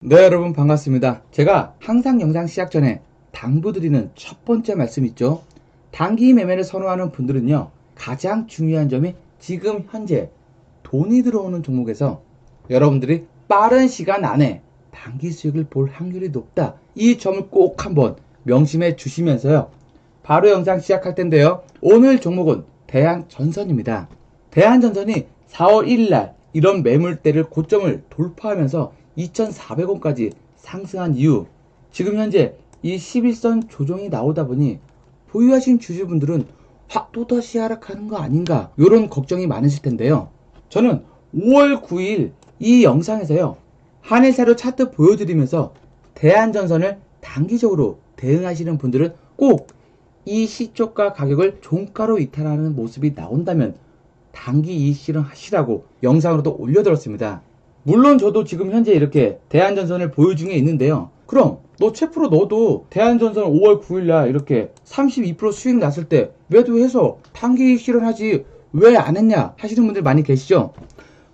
네, 여러분 반갑습니다. 제가 항상 영상 시작 전에 당부드리는 첫 번째 말씀 있죠. 단기 매매를 선호하는 분들은요, 가장 중요한 점이 지금 현재 돈이 들어오는 종목에서 여러분들이 빠른 시간 안에 단기 수익을 볼 확률이 높다. 이 점을 꼭 한번 명심해 주시면서요. 바로 영상 시작할 텐데요. 오늘 종목은 대한전선입니다. 대한전선이 4월 1일 날 이런 매물대를 고점을 돌파하면서 2,400원까지 상승한 이후 지금 현재 이 11선 조정이 나오다 보니 보유하신 주주분들은 또다시 하락하는 거 아닌가 이런 걱정이 많으실 텐데요. 저는 5월 9일 이 영상에서요, 한일사료 차트 보여드리면서 대한전선을 단기적으로 대응하시는 분들은 꼭 이 시초가 가격을 종가로 이탈하는 모습이 나온다면 단기 이익 실현하시라고 영상으로도 올려드렸습니다. 물론 저도 지금 현재 이렇게 대한전선을 보유 중에 있는데요. 그럼 너 채프로 너도 대한전선 5월 9일날 이렇게 32% 수익 났을 때 매도해서 단기 이익 실현하지 왜 안 했냐 하시는 분들 많이 계시죠.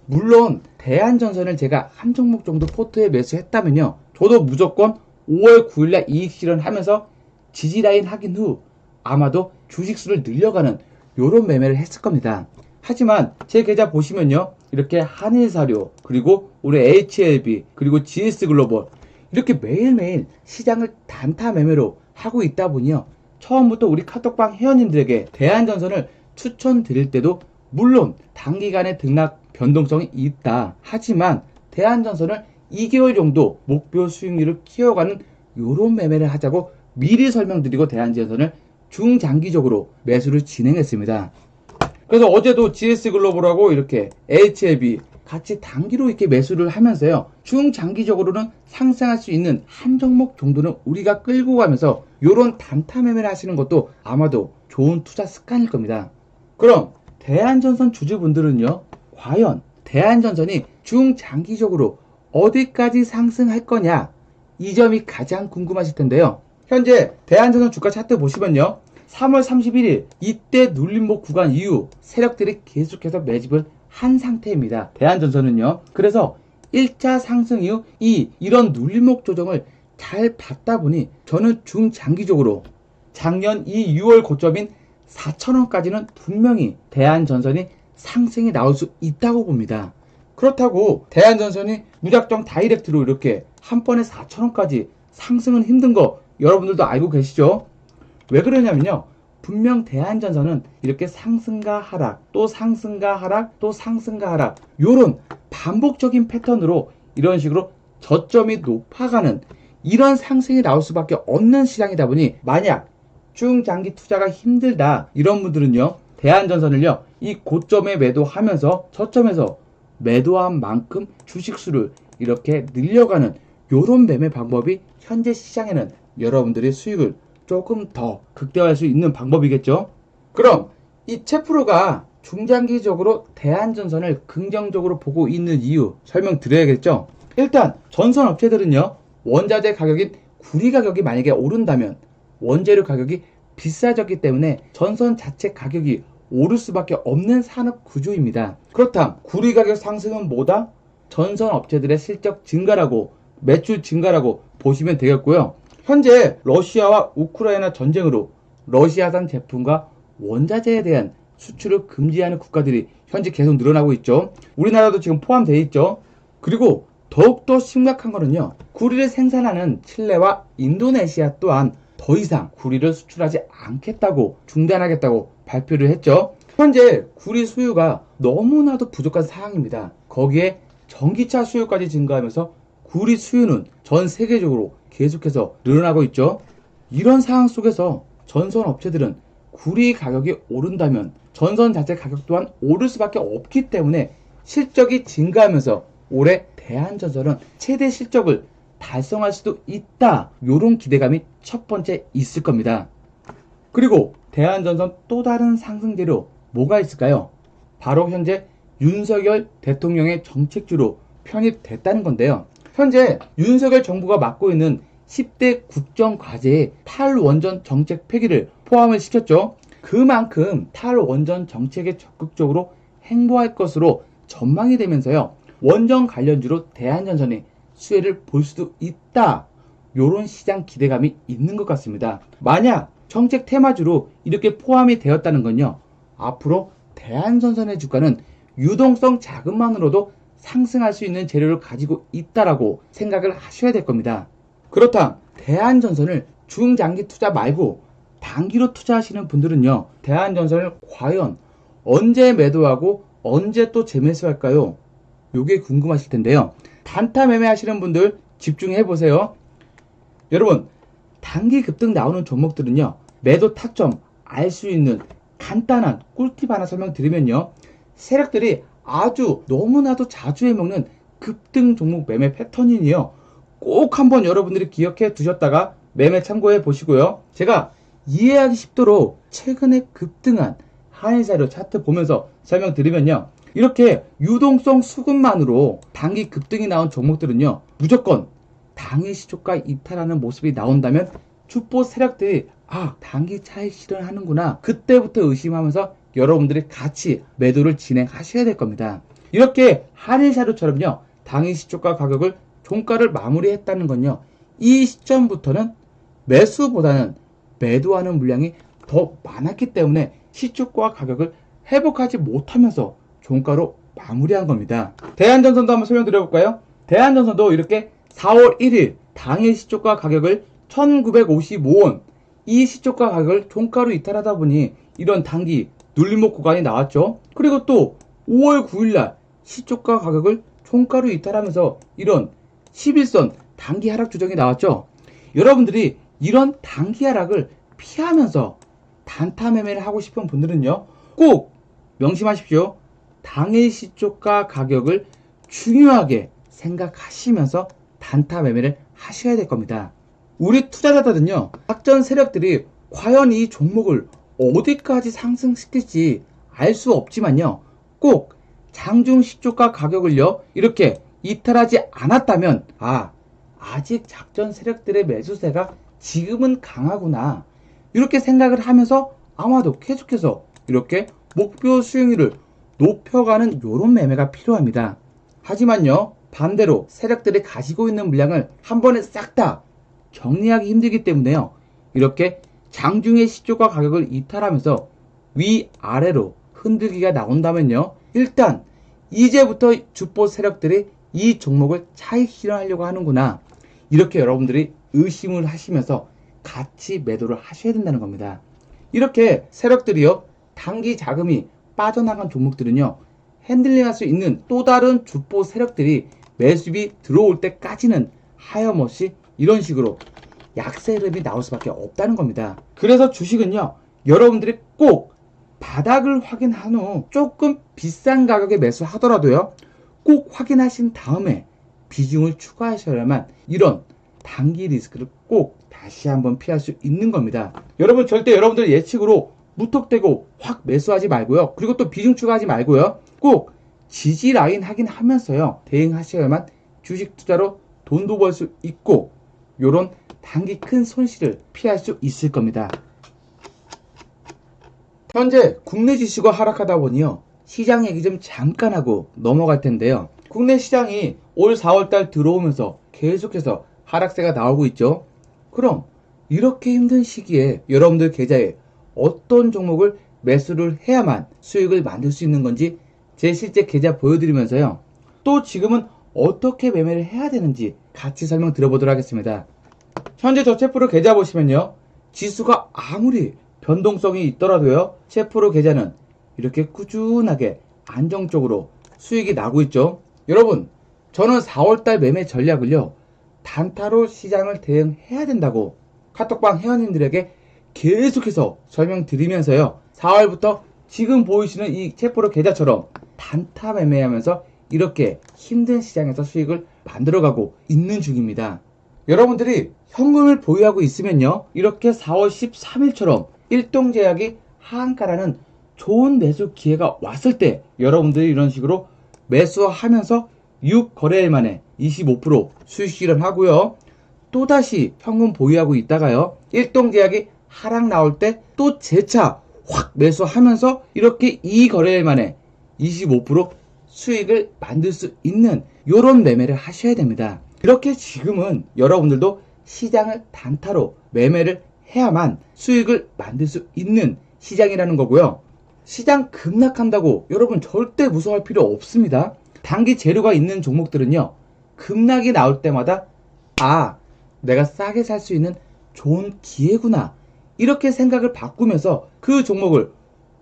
물론 대한전선을 제가 한 종목 정도 포트에 매수했다면요, 저도 무조건 5월 9일날 이익 실현하면서 지지라인 확인 후 아마도 주식수를 늘려가는 요런 매매를 했을 겁니다. 하지만 제 계좌 보시면요, 이렇게 한일사료, 그리고 우리 HLB, 그리고 GS글로벌 이렇게 매일매일 시장을 단타 매매로 하고 있다 보니요, 처음부터 우리 카톡방 회원님들에게 대한전선을 추천드릴 때도 물론 단기간의 등락 변동성이 있다. 하지만 대한전선을 2개월 정도 목표 수익률을 키워가는 요런 매매를 하자고 미리 설명드리고 대한전선을 중장기적으로 매수를 진행했습니다. 그래서 어제도 GS글로벌하고 이렇게 HLB 같이 단기로 이렇게 매수를 하면서요, 중장기적으로는 상승할 수 있는 한 종목 정도는 우리가 끌고 가면서 요런 단타 매매를 하시는 것도 아마도 좋은 투자 습관일 겁니다. 그럼 대한전선 주주분들은요, 과연 대한전선이 중장기적으로 어디까지 상승할 거냐, 이 점이 가장 궁금하실 텐데요. 현재 대한전선 주가 차트 보시면요, 3월 31일 이때 눌림목 구간 이후 세력들이 계속해서 매집을 한 상태입니다. 대한전선은요. 그래서 1차 상승 이후 이런 눌림목 조정을 잘 받다 보니 저는 중장기적으로 작년 이 6월 고점인 4,000원까지는 분명히 대한전선이 상승이 나올 수 있다고 봅니다. 그렇다고 대한전선이 무작정 다이렉트로 이렇게 한 번에 4,000원까지 상승은 힘든 거 여러분들도 알고 계시죠? 왜 그러냐면요, 분명 대한전선은 이렇게 상승과 하락, 또 상승과 하락, 또 상승과 하락, 요런 반복적인 패턴으로 이런 식으로 저점이 높아가는 이런 상승이 나올 수밖에 없는 시장이다 보니, 만약 중장기 투자가 힘들다 이런 분들은요, 대한전선을요, 이 고점에 매도하면서 저점에서 매도한 만큼 주식수를 이렇게 늘려가는 요런 매매 방법이 현재 시장에는 여러분들의 수익을 조금 더 극대화할 수 있는 방법이겠죠. 그럼 이 채프로가 중장기적으로 대한전선을 긍정적으로 보고 있는 이유 설명드려야겠죠. 일단 전선 업체들은요, 원자재 가격인 구리 가격이 만약에 오른다면 원재료 가격이 비싸졌기 때문에 전선 자체 가격이 오를 수밖에 없는 산업 구조입니다. 그렇다면 구리 가격 상승은 뭐다? 전선 업체들의 실적 증가라고, 매출 증가라고 보시면 되겠고요. 현재 러시아와 우크라이나 전쟁으로 러시아산 제품과 원자재에 대한 수출을 금지하는 국가들이 현재 계속 늘어나고 있죠. 우리나라도 지금 포함되어 있죠. 그리고 더욱더 심각한 거는요, 구리를 생산하는 칠레와 인도네시아 또한 더 이상 구리를 수출하지 않겠다고, 중단하겠다고 발표를 했죠. 현재 구리 수요가 너무나도 부족한 상황입니다. 거기에 전기차 수요까지 증가하면서 구리 수요는 전 세계적으로 계속해서 늘어나고 있죠. 이런 상황 속에서 전선 업체들은 구리 가격이 오른다면 전선 자체 가격 또한 오를 수밖에 없기 때문에 실적이 증가하면서 올해 대한전선은 최대 실적을 달성할 수도 있다, 요런 기대감이 첫 번째 있을 겁니다. 그리고 대한전선 또 다른 상승재료 뭐가 있을까요? 바로 현재 윤석열 대통령의 정책주로 편입됐다는 건데요. 현재 윤석열 정부가 맡고 있는 10대 국정과제에 탈원전 정책 폐기를 포함을 시켰죠. 그만큼 탈원전 정책에 적극적으로 행보할 것으로 전망이 되면서요, 원전 관련주로 대한전선이 수혜를 볼 수도 있다. 요런 시장 기대감이 있는 것 같습니다. 만약 정책 테마주로 이렇게 포함이 되었다는 건요, 앞으로 대한전선의 주가는 유동성 자금만으로도 상승할 수 있는 재료를 가지고 있다라고 생각을 하셔야 될 겁니다. 그렇다면 대한전선을 중장기 투자 말고 단기로 투자하시는 분들은요, 대한전선을 과연 언제 매도하고 언제 또 재매수할까요? 요게 궁금하실 텐데요. 단타 매매 하시는 분들 집중해 보세요. 여러분, 단기 급등 나오는 종목들은요, 매도 타점 알 수 있는 간단한 꿀팁 하나 설명드리면요, 세력들이 아주 너무나도 자주 해먹는 급등 종목 매매 패턴이니요, 꼭 한번 여러분들이 기억해 두셨다가 매매 참고해 보시고요. 제가 이해하기 쉽도록 최근에 급등한 한일사료 차트 보면서 설명드리면요, 이렇게 유동성 수급만으로 단기 급등이 나온 종목들은요, 무조건 당일 시초가 이탈하는 모습이 나온다면 주포 세력들이 단기 차익 실현하는구나, 그때부터 의심하면서 여러분들이 같이 매도를 진행하셔야 될 겁니다. 이렇게 한일사료처럼요, 당일 시초가 가격을 종가를 마무리했다는 건요, 이 시점부터는 매수보다는 매도하는 물량이 더 많았기 때문에 시초가 가격을 회복하지 못하면서 종가로 마무리한 겁니다. 대한전선도 한번 설명드려볼까요? 대한전선도 이렇게 4월 1일 당일 시초가 가격을 1955원, 이 시초가 가격을 종가로 이탈하다 보니 이런 단기 눌림목 구간이 나왔죠. 그리고 또 5월 9일날 시초가 가격을 종가로 이탈하면서 이런 11선 단기 하락 조정이 나왔죠. 여러분들이 이런 단기 하락을 피하면서 단타 매매를 하고 싶은 분들은요, 꼭 명심하십시오. 당일 시초가 가격을 중요하게 생각하시면서 단타 매매를 하셔야 될 겁니다. 우리 투자자들은요, 작전 세력들이 과연 이 종목을 어디까지 상승시킬지 알 수 없지만요, 꼭 장중 시초가 가격을요, 이렇게 이탈하지 않았다면 아직 작전 세력들의 매수세가 지금은 강하구나, 이렇게 생각을 하면서 아마도 계속해서 이렇게 목표 수익률을 높여가는 요런 매매가 필요합니다. 하지만요, 반대로 세력들이 가지고 있는 물량을 한 번에 싹 다 정리하기 힘들기 때문에요, 이렇게 장중의 시초가 가격을 이탈하면서 위아래로 흔들기가 나온다면요, 일단 이제부터 주포 세력들이 이 종목을 차익 실현하려고 하는구나, 이렇게 여러분들이 의심을 하시면서 같이 매도를 하셔야 된다는 겁니다. 이렇게 세력들이요, 단기 자금이 빠져나간 종목들은요, 핸들링 할 수 있는 또 다른 주포 세력들이 매수입이 들어올 때까지는 하염없이 이런 식으로 약세 흐름이 나올 수밖에 없다는 겁니다. 그래서 주식은요, 여러분들이 꼭 바닥을 확인한 후 조금 비싼 가격에 매수하더라도요, 꼭 확인하신 다음에 비중을 추가하셔야만 이런 단기 리스크를 꼭 다시 한번 피할 수 있는 겁니다. 여러분, 절대 여러분들 예측으로 무턱대고 확 매수하지 말고요, 그리고 또 비중 추가하지 말고요, 꼭 지지 라인 확인하면서요 대응하셔야만 주식 투자로 돈도 벌 수 있고 요런 단기 큰 손실을 피할 수 있을 겁니다. 현재 국내 지수가 하락하다 보니요, 시장 얘기 좀 잠깐 하고 넘어갈 텐데요, 국내 시장이 올 4월달 들어오면서 계속해서 하락세가 나오고 있죠. 그럼 이렇게 힘든 시기에 여러분들 계좌에 어떤 종목을 매수를 해야만 수익을 만들 수 있는 건지 제 실제 계좌 보여드리면서요, 또 지금은 어떻게 매매를 해야 되는지 같이 설명 드려보도록 하겠습니다. 현재 저 챗프로 계좌 보시면요, 지수가 아무리 변동성이 있더라도요, 챗프로 계좌는 이렇게 꾸준하게 안정적으로 수익이 나고 있죠. 여러분, 저는 4월달 매매 전략을요, 단타로 시장을 대응해야 된다고 카톡방 회원님들에게 계속해서 설명드리면서요, 4월부터 지금 보이시는 이 챗프로 계좌처럼 단타 매매하면서 이렇게 힘든 시장에서 수익을 만들어가고 있는 중입니다. 여러분들이 현금을 보유하고 있으면요, 이렇게 4월 13일처럼 일동제약이 하한가라는 좋은 매수 기회가 왔을 때 여러분들이 이런 식으로 매수하면서 6거래일 만에 25% 수익 실현하고요, 또다시 현금 보유하고 있다가요, 일동제약이 하락 나올 때 또 재차 확 매수하면서 이렇게 2거래일 만에 25% 수익을 만들 수 있는 요런 매매를 하셔야 됩니다. 이렇게 지금은 여러분들도 시장을 단타로 매매를 해야만 수익을 만들 수 있는 시장이라는 거고요. 시장 급락한다고 여러분 절대 무서워할 필요 없습니다. 단기 재료가 있는 종목들은요, 급락이 나올 때마다 내가 싸게 살 수 있는 좋은 기회구나, 이렇게 생각을 바꾸면서 그 종목을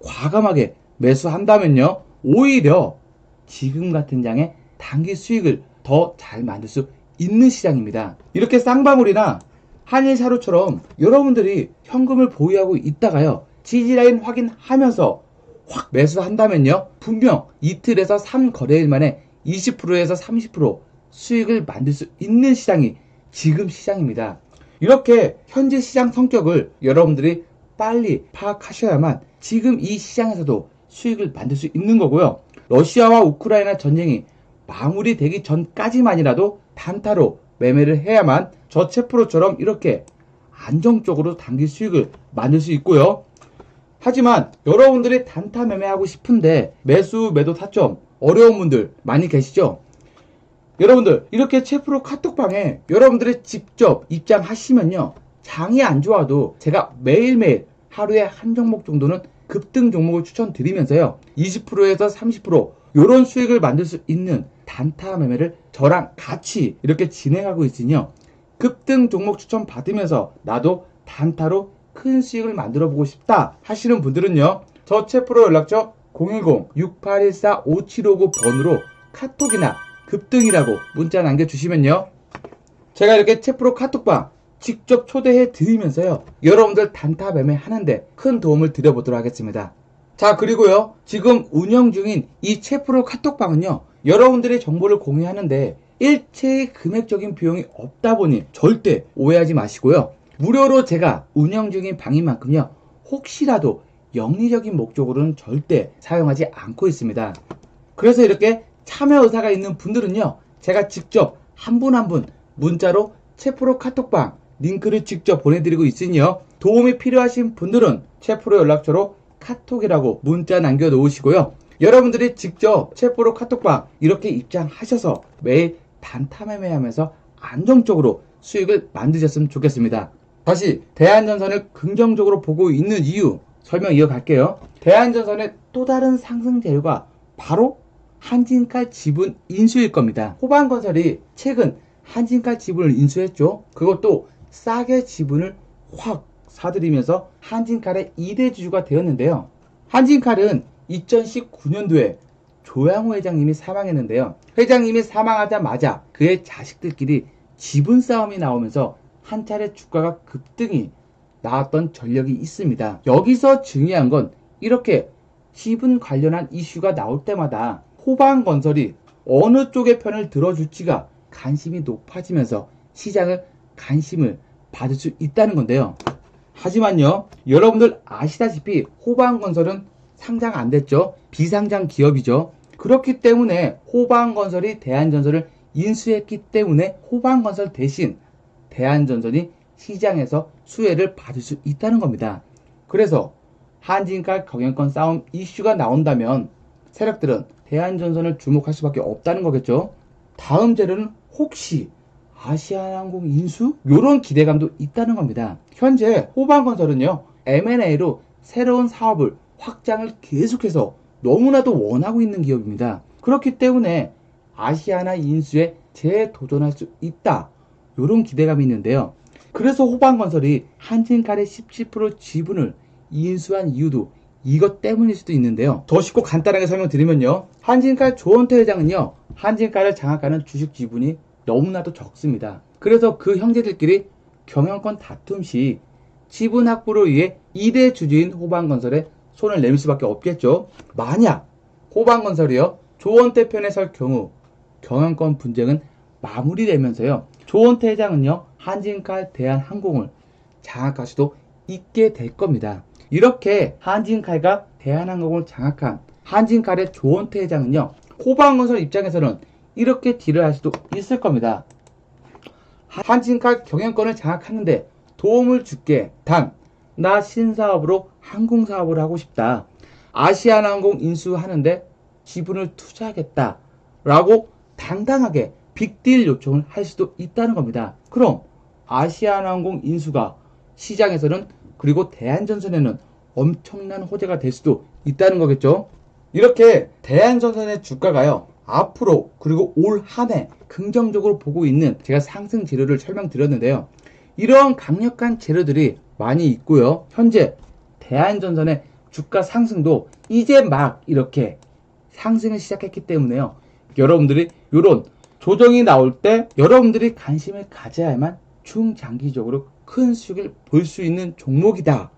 과감하게 매수한다면요, 오히려 지금 같은 장에 단기 수익을 더 잘 만들 수 있는 시장입니다. 이렇게 쌍방울이나 한일샤루처럼 여러분들이 현금을 보유하고 있다가요, 지지라인 확인하면서 확 매수한다면요, 분명 이틀에서 3거래일 만에 20%에서 30% 수익을 만들 수 있는 시장이 지금 시장입니다. 이렇게 현재 시장 성격을 여러분들이 빨리 파악하셔야만 지금 이 시장에서도 수익을 만들 수 있는 거고요. 러시아와 우크라이나 전쟁이 마무리되기 전까지만이라도 단타로 매매를 해야만 저체프로처럼 이렇게 안정적으로 단기 수익을 만들 수 있고요. 하지만 여러분들이 단타 매매하고 싶은데 매수 매도 타점 어려운 분들 많이 계시죠? 여러분들 이렇게 채프로 카톡방에 여러분들이 직접 입장하시면요, 장이 안 좋아도 제가 매일매일 하루에 한 종목 정도는 급등 종목을 추천드리면서요, 20%에서 30% 요런 수익을 만들 수 있는 단타 매매를 저랑 같이 이렇게 진행하고 있으니요, 급등 종목 추천 받으면서 나도 단타로 큰 수익을 만들어 보고 싶다 하시는 분들은요, 저 채프로 연락처 010-6814-5759번으로 카톡이나 급등이라고 문자 남겨주시면요, 제가 이렇게 채프로 카톡방 직접 초대해 드리면서요, 여러분들 단타 매매 하는데 큰 도움을 드려보도록 하겠습니다. 자, 그리고요, 지금 운영 중인 이 채프로 카톡방은요, 여러분들의 정보를 공유하는데 일체의 금액적인 비용이 없다 보니 절대 오해하지 마시고요, 무료로 제가 운영 중인 방인 만큼요, 혹시라도 영리적인 목적으로는 절대 사용하지 않고 있습니다. 그래서 이렇게 참여 의사가 있는 분들은요, 제가 직접 한 분 한 분 문자로 채프로 카톡방 링크를 직접 보내드리고 있으니요, 도움이 필요하신 분들은 채프로 연락처로 카톡이라고 문자 남겨 놓으시고요, 여러분들이 직접 채프로 카톡방 이렇게 입장하셔서 매일 단타 매매하면서 안정적으로 수익을 만드셨으면 좋겠습니다. 다시 대한전선을 긍정적으로 보고 있는 이유 설명 이어갈게요. 대한전선의 또 다른 상승 재료가 바로 한진칼 지분 인수일 겁니다. 호반건설이 최근 한진칼 지분을 인수했죠. 그것도 싸게 지분을 확 사들이면서 한진칼의 2대 주주가 되었는데요. 한진칼은 2019년도에 조양호 회장님이 사망했는데요. 회장님이 사망하자마자 그의 자식들끼리 지분 싸움이 나오면서 한 차례 주가가 급등이 나왔던 전력이 있습니다. 여기서 중요한 건 이렇게 지분 관련한 이슈가 나올 때마다 호반건설이 어느 쪽의 편을 들어줄지가 관심이 높아지면서 시장을 관심을 받을 수 있다는 건데요. 하지만요, 여러분들 아시다시피 호반건설은 상장 안 됐죠. 비상장 기업이죠. 그렇기 때문에 호반건설이 대한전선을 인수했기 때문에 호반건설 대신 대한전선이 시장에서 수혜를 받을 수 있다는 겁니다. 그래서 한진칼 경영권 싸움 이슈가 나온다면 세력들은 대한전선을 주목할 수밖에 없다는 거겠죠. 다음 재료는 혹시 아시아나항공 인수? 이런 기대감도 있다는 겁니다. 현재 호반건설은요, M&A로 새로운 사업을 확장을 계속해서 너무나도 원하고 있는 기업입니다. 그렇기 때문에 아시아나 인수에 재도전할 수 있다, 이런 기대감이 있는데요. 그래서 호반건설이 한진칼의 17% 지분을 인수한 이유도 이것 때문일 수도 있는데요. 더 쉽고 간단하게 설명드리면요, 한진칼 조원태 회장은요, 한진칼을 장악하는 주식 지분이 너무나도 적습니다. 그래서 그 형제들끼리 경영권 다툼 시 지분 확보를 위해 2대 주주인 호반건설에 손을 내밀 수밖에 없겠죠. 만약 호반건설이요, 조원태 편에 설 경우 경영권 분쟁은 마무리되면서요, 조원태 회장은요, 한진칼 대한항공을 장악할 수도 있게 될 겁니다. 이렇게 한진칼과 대한항공을 장악한 한진칼의 조원태 회장은요, 호반건설 입장에서는 이렇게 딜을 할 수도 있을 겁니다. 한진칼 경영권을 장악하는데 도움을 줄게. 단, 나 신사업으로 항공사업을 하고 싶다. 아시아나항공 인수하는데 지분을 투자하겠다 라고 당당하게 빅딜 요청을 할 수도 있다는 겁니다. 그럼 아시아나항공 인수가 시장에서는 그리고 대한전선에는 엄청난 호재가 될 수도 있다는 거겠죠. 이렇게 대한전선의 주가가요, 앞으로 그리고 올 한 해 긍정적으로 보고 있는 제가 상승 재료를 설명드렸는데요. 이러한 강력한 재료들이 많이 있고요. 현재 대한전선의 주가 상승도 이제 막 이렇게 상승을 시작했기 때문에요. 여러분들이 이런 조정이 나올 때 여러분들이 관심을 가져야만 중장기적으로 큰 수익을 볼 수 있는 종목이다.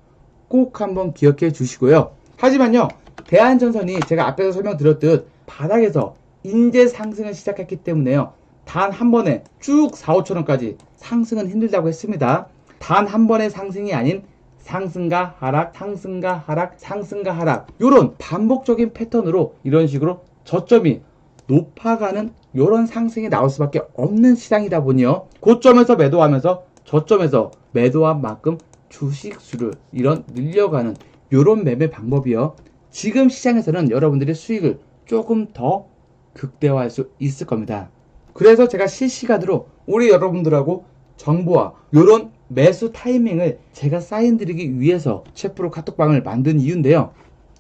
꼭 한번 기억해 주시고요. 하지만요, 대한전선이 제가 앞에서 설명드렸듯 바닥에서 인제 상승을 시작했기 때문에요. 단 한 번에 쭉 4, 5천원까지 상승은 힘들다고 했습니다. 단 한 번의 상승이 아닌 상승과 하락, 상승과 하락, 상승과 하락, 이런 반복적인 패턴으로 이런 식으로 저점이 높아가는 이런 상승이 나올 수밖에 없는 시장이다 보니요. 고점에서 매도하면서 저점에서 매도한 만큼 주식 수를 이런 늘려가는 이런 매매 방법이요. 지금 시장에서는 여러분들의 수익을 조금 더 극대화할 수 있을 겁니다. 그래서 제가 실시간으로 우리 여러분들하고 정보와 이런 매수 타이밍을 제가 사인드리기 위해서 챗프로 카톡방을 만든 이유인데요.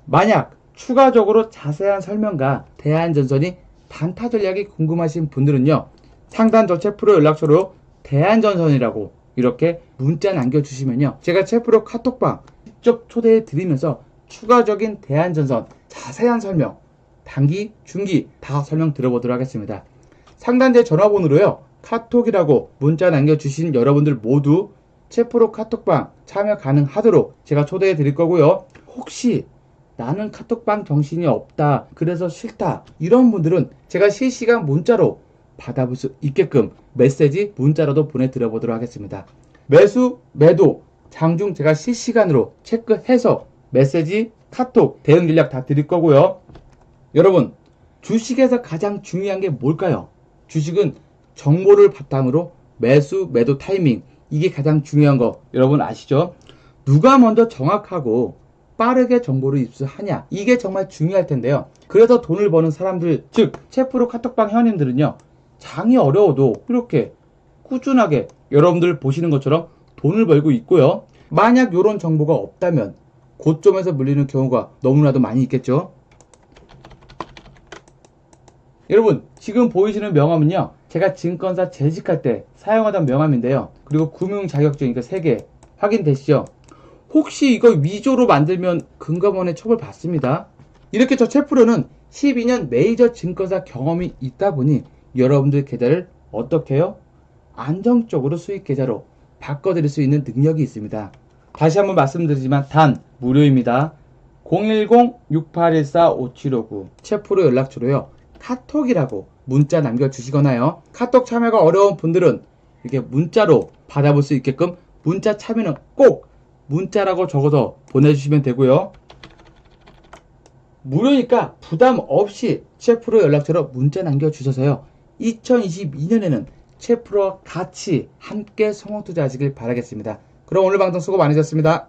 만약 추가적으로 자세한 설명과 대한전선이 단타 전략이 궁금하신 분들은요, 상단 저 챗프로 연락처로 대한전선이라고 이렇게 문자 남겨주시면요, 제가 챗프로 카톡방 직접 초대해 드리면서 추가적인 대한전선 자세한 설명, 단기, 중기 다 설명 들어보도록 하겠습니다. 상단제 전화번호로요, 카톡이라고 문자 남겨주신 여러분들 모두 챗프로 카톡방 참여 가능하도록 제가 초대해 드릴 거고요. 혹시 나는 카톡방 정신이 없다, 그래서 싫다, 이런 분들은 제가 실시간 문자로 받아볼 수 있게끔 메시지 문자로도 보내드려 보도록 하겠습니다. 매수, 매도, 장중 제가 실시간으로 체크해서 메시지, 카톡, 대응 전략 다 드릴 거고요. 여러분, 주식에서 가장 중요한 게 뭘까요? 주식은 정보를 바탕으로 매수, 매도 타이밍, 이게 가장 중요한 거 여러분 아시죠? 누가 먼저 정확하고 빠르게 정보를 입수하냐, 이게 정말 중요할 텐데요. 그래서 돈을 버는 사람들, 즉 챗프로 카톡방 회원님들은요, 장이 어려워도 이렇게 꾸준하게 여러분들 보시는 것처럼 돈을 벌고 있고요. 만약 이런 정보가 없다면 고점에서 물리는 경우가 너무나도 많이 있겠죠. 여러분, 지금 보이시는 명함은요, 제가 증권사 재직할 때 사용하던 명함인데요. 그리고 금융 자격증 이거 3개 확인되시죠? 혹시 이거 위조로 만들면 금감원에 처벌 받습니다. 이렇게 저 챗프로는 12년 메이저 증권사 경험이 있다 보니 여러분들 계좌를 어떻게 해요? 안정적으로 수익 계좌로 바꿔드릴 수 있는 능력이 있습니다. 다시 한번 말씀드리지만 단 무료입니다. 010-6814-5759 챗프로 연락처로요, 카톡이라고 문자 남겨주시거나요, 카톡 참여가 어려운 분들은 이렇게 문자로 받아볼 수 있게끔 문자 참여는 꼭 문자라고 적어서 보내주시면 되고요. 무료니까 부담 없이 챗프로 연락처로 문자 남겨주셔서요, 2022년에는 챗프로와 같이 함께 성공투자하시길 바라겠습니다. 그럼 오늘 방송 수고 많으셨습니다.